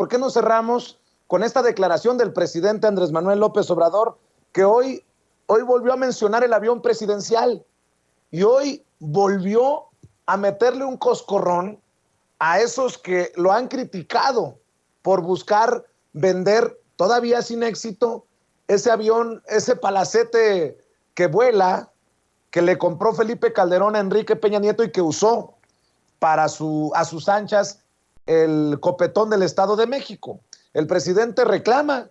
¿por qué no cerramos con esta declaración del presidente Andrés Manuel López Obrador, que hoy volvió a mencionar el avión presidencial y hoy volvió a meterle un coscorrón a esos que lo han criticado por buscar vender todavía sin éxito ese avión, ese palacete que vuela, que le compró Felipe Calderón a Enrique Peña Nieto y que usó para a sus anchas el copetón del Estado de México. El presidente reclama.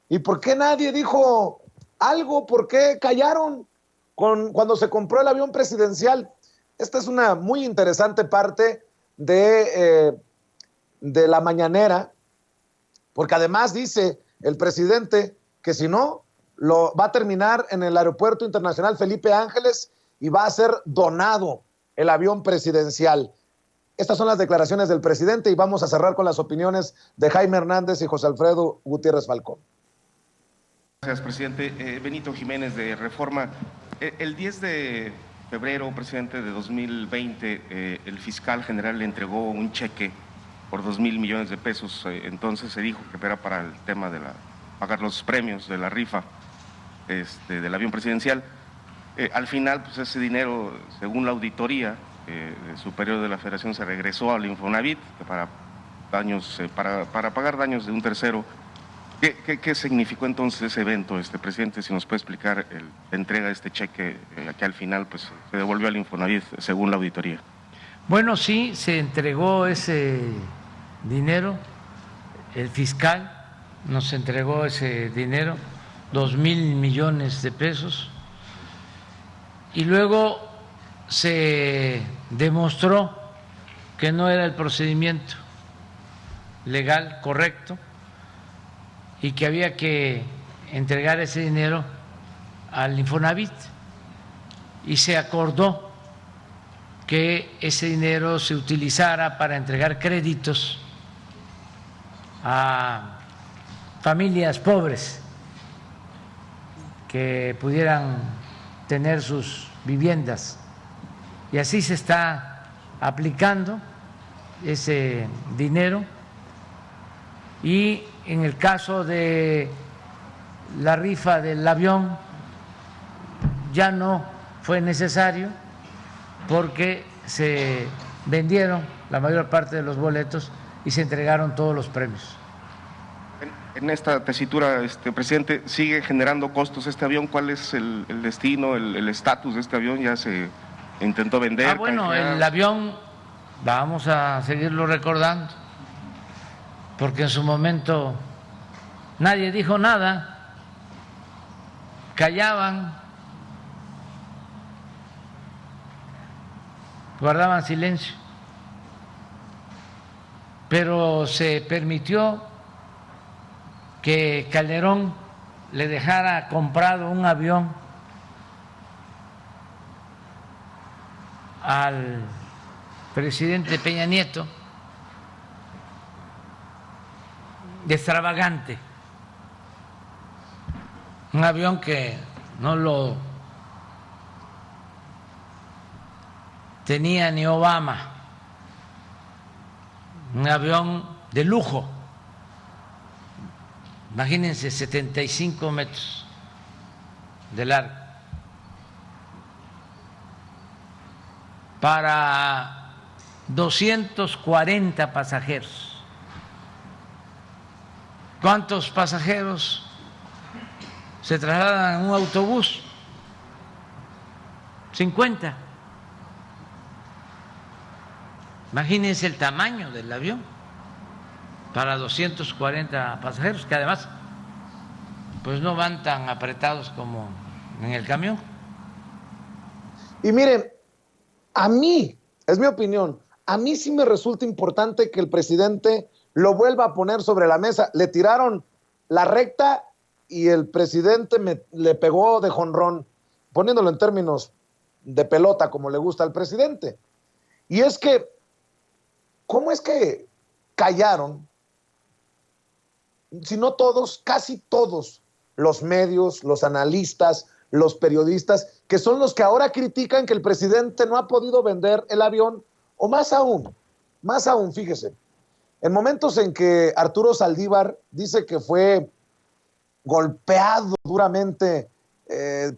¿Y por qué nadie dijo algo? ¿Por qué callaron cuando se compró el avión presidencial? Esta es una muy interesante parte de la mañanera, porque además dice el presidente que si no, lo va a terminar en el Aeropuerto Internacional Felipe Ángeles y va a ser donado el avión presidencial. Estas son las declaraciones del presidente y vamos a cerrar con las opiniones de Jaime Hernández y José Alfredo Gutiérrez Falcón. Gracias, presidente. Benito Jiménez, de Reforma. El 10 de febrero, presidente, de 2020, el fiscal general le entregó un cheque por 2,000 millones de pesos. Entonces se dijo que era para el tema de pagar los premios de la rifa del avión presidencial. Al final, pues ese dinero, según la auditoría superior de la Federación, se regresó al Infonavit para pagar daños de un tercero. ¿Qué significó entonces ese evento, presidente? Si nos puede explicar la entrega de este cheque que al final pues se devolvió al Infonavit según la auditoría. Bueno, sí, se entregó ese dinero, el fiscal nos entregó ese dinero, 2,000 millones de pesos, y luego se demostró que no era el procedimiento legal correcto y que había que entregar ese dinero al Infonavit, y se acordó que ese dinero se utilizara para entregar créditos a familias pobres que pudieran tener sus viviendas, y así se está aplicando ese dinero. Y en el caso de la rifa del avión ya no fue necesario porque se vendieron la mayor parte de los boletos y se entregaron todos los premios. En esta tesitura, presidente, ¿sigue generando costos este avión? ¿Cuál es el destino, el estatus de este avión? ¿Ya se intentó vender? Bueno, el avión vamos a seguirlo recordando, porque en su momento nadie dijo nada, callaban, guardaban silencio, pero se permitió que Calderón le dejara comprado un avión al presidente Peña Nieto, extravagante, un avión que no lo tenía ni Obama, un avión de lujo, imagínense, 75 metros de largo, para 240 pasajeros. ¿Cuántos pasajeros se trasladan en un autobús? 50. Imagínense el tamaño del avión para 240 pasajeros, que además pues no van tan apretados como en el camión. Y miren, a mí, es mi opinión, a mí sí me resulta importante que el presidente lo vuelva a poner sobre la mesa. Le tiraron la recta y el presidente le pegó de jonrón, poniéndolo en términos de pelota, como le gusta al presidente. Y es que, ¿cómo es que callaron? Si no todos, casi todos los medios, los analistas, los periodistas, que son los que ahora critican que el presidente no ha podido vender el avión, o más aún, fíjese, En momentos en que Arturo Saldívar dice que fue golpeado duramente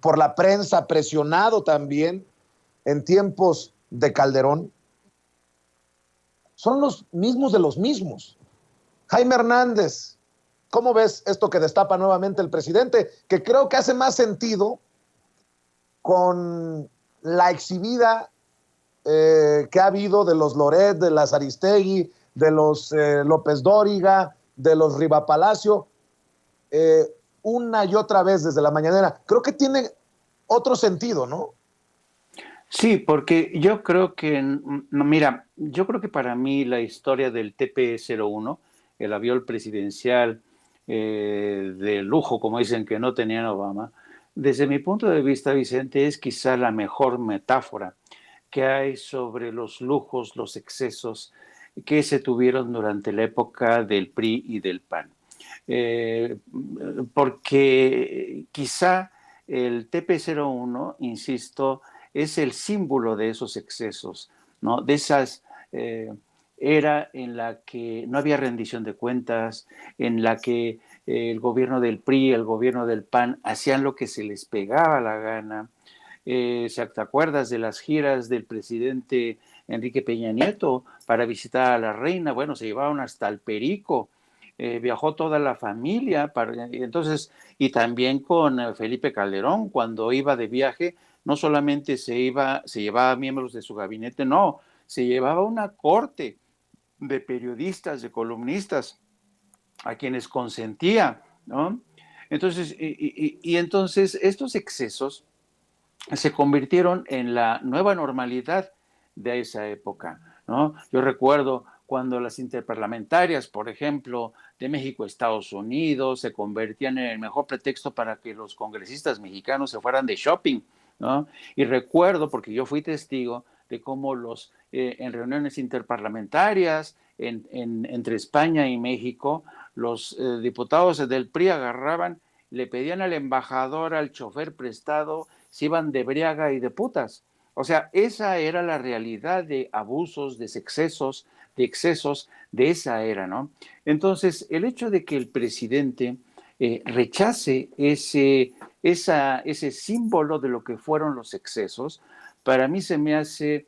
por la prensa, presionado también en tiempos de Calderón, son los mismos de los mismos. Jaime Hernández, ¿cómo ves esto que destapa nuevamente el presidente? Que creo que hace más sentido con la exhibida que ha habido de los Loret, de las Aristegui, de los López Dóriga, de los Riva Palacio, una y otra vez desde la mañanera. Creo que tiene otro sentido, ¿no? Sí, porque yo creo que, mira, yo creo que para mí la historia del TP-01, el avión presidencial de lujo, como dicen que no tenía en Obama, desde mi punto de vista, Vicente, es quizá la mejor metáfora que hay sobre los lujos, los excesos que se tuvieron durante la época del PRI y del PAN. Porque quizá el TP-01, insisto, es el símbolo de esos excesos, ¿no? De esas era en la que no había rendición de cuentas, en la que el gobierno del PRI, el gobierno del PAN hacían lo que se les pegaba la gana. ¿Te acuerdas de las giras del presidente Enrique Peña Nieto para visitar a la reina? Bueno, se llevaron hasta el Perico. Viajó toda la familia, entonces, y también con Felipe Calderón, cuando iba de viaje, no solamente se llevaba miembros de su gabinete, no, se llevaba una corte de periodistas, de columnistas, a quienes consentía, ¿no? Entonces, entonces estos excesos se convirtieron en la nueva normalidad de esa época, ¿no? Yo recuerdo cuando las interparlamentarias, por ejemplo, de México a Estados Unidos, se convertían en el mejor pretexto para que los congresistas mexicanos se fueran de shopping, ¿no? Y recuerdo, porque yo fui testigo de cómo en reuniones interparlamentarias entre España y México, los diputados del PRI agarraban, le pedían al embajador, al chofer prestado, se iban de briaga y de putas. O sea, esa era la realidad de abusos, de excesos, de esa era, ¿no? Entonces, el hecho de que el presidente rechace ese símbolo de lo que fueron los excesos, para mí se me hace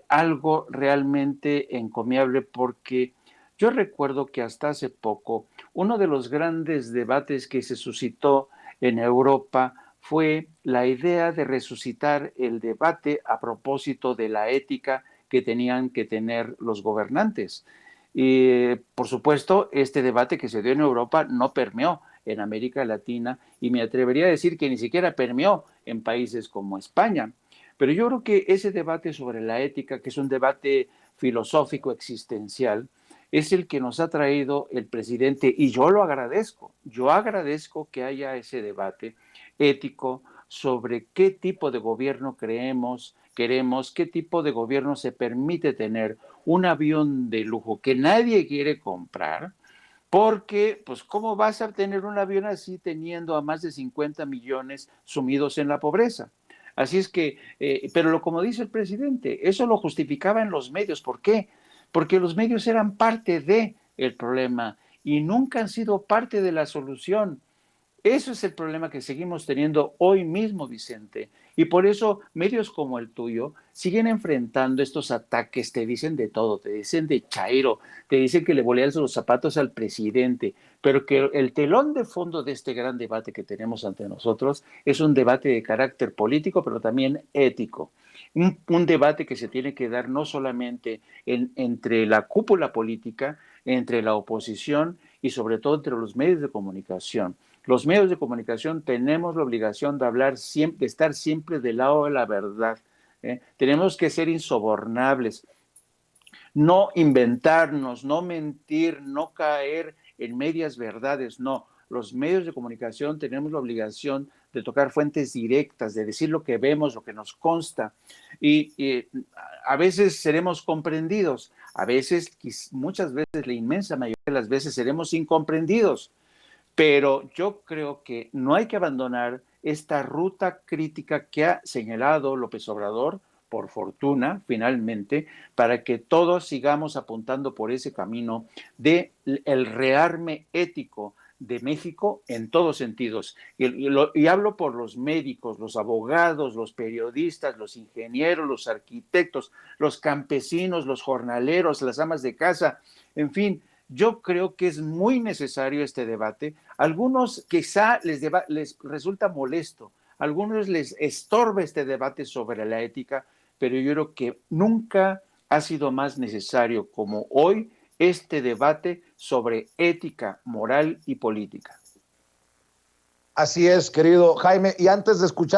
algo realmente encomiable, porque yo recuerdo que hasta hace poco uno de los grandes debates que se suscitó en Europa fue la idea de resucitar el debate a propósito de la ética que tenían que tener los gobernantes. Y, por supuesto, este debate que se dio en Europa no permeó en América Latina, y me atrevería a decir que ni siquiera permeó en países como España. Pero yo creo que ese debate sobre la ética, que es un debate filosófico existencial, es el que nos ha traído el presidente, y yo lo agradezco. Yo agradezco que haya ese debate ético sobre qué tipo de gobierno queremos, qué tipo de gobierno se permite tener un avión de lujo que nadie quiere comprar, porque, pues, ¿cómo vas a tener un avión así teniendo a más de 50 millones sumidos en la pobreza? Así es que, pero como dice el presidente, eso lo justificaba en los medios. ¿Por qué? Porque los medios eran parte del problema y nunca han sido parte de la solución. Eso es el problema que seguimos teniendo hoy mismo, Vicente. Y por eso medios como el tuyo siguen enfrentando estos ataques, te dicen de todo, te dicen de chairo, te dicen que le boleas los zapatos al presidente, pero que el telón de fondo de este gran debate que tenemos ante nosotros es un debate de carácter político, pero también ético. Un debate que se tiene que dar no solamente entre la cúpula política, entre la oposición y sobre todo entre los medios de comunicación. Los medios de comunicación tenemos la obligación de hablar siempre, de estar siempre del lado de la verdad. Tenemos que ser insobornables, no inventarnos, no mentir, no caer en medias verdades, no. Los medios de comunicación tenemos la obligación de tocar fuentes directas, de decir lo que vemos, lo que nos consta. Y a veces seremos comprendidos, a veces, muchas veces, la inmensa mayoría de las veces seremos incomprendidos. Pero yo creo que no hay que abandonar esta ruta crítica que ha señalado López Obrador, por fortuna, finalmente, para que todos sigamos apuntando por ese camino de el rearme ético de México en todos sentidos. Y hablo por los médicos, los abogados, los periodistas, los ingenieros, los arquitectos, los campesinos, los jornaleros, las amas de casa, en fin. Yo creo que es muy necesario este debate. Algunos quizá les resulta molesto, a algunos les estorba este debate sobre la ética, pero yo creo que nunca ha sido más necesario como hoy este debate sobre ética, moral y política. Así es, querido Jaime. Y antes de escuchar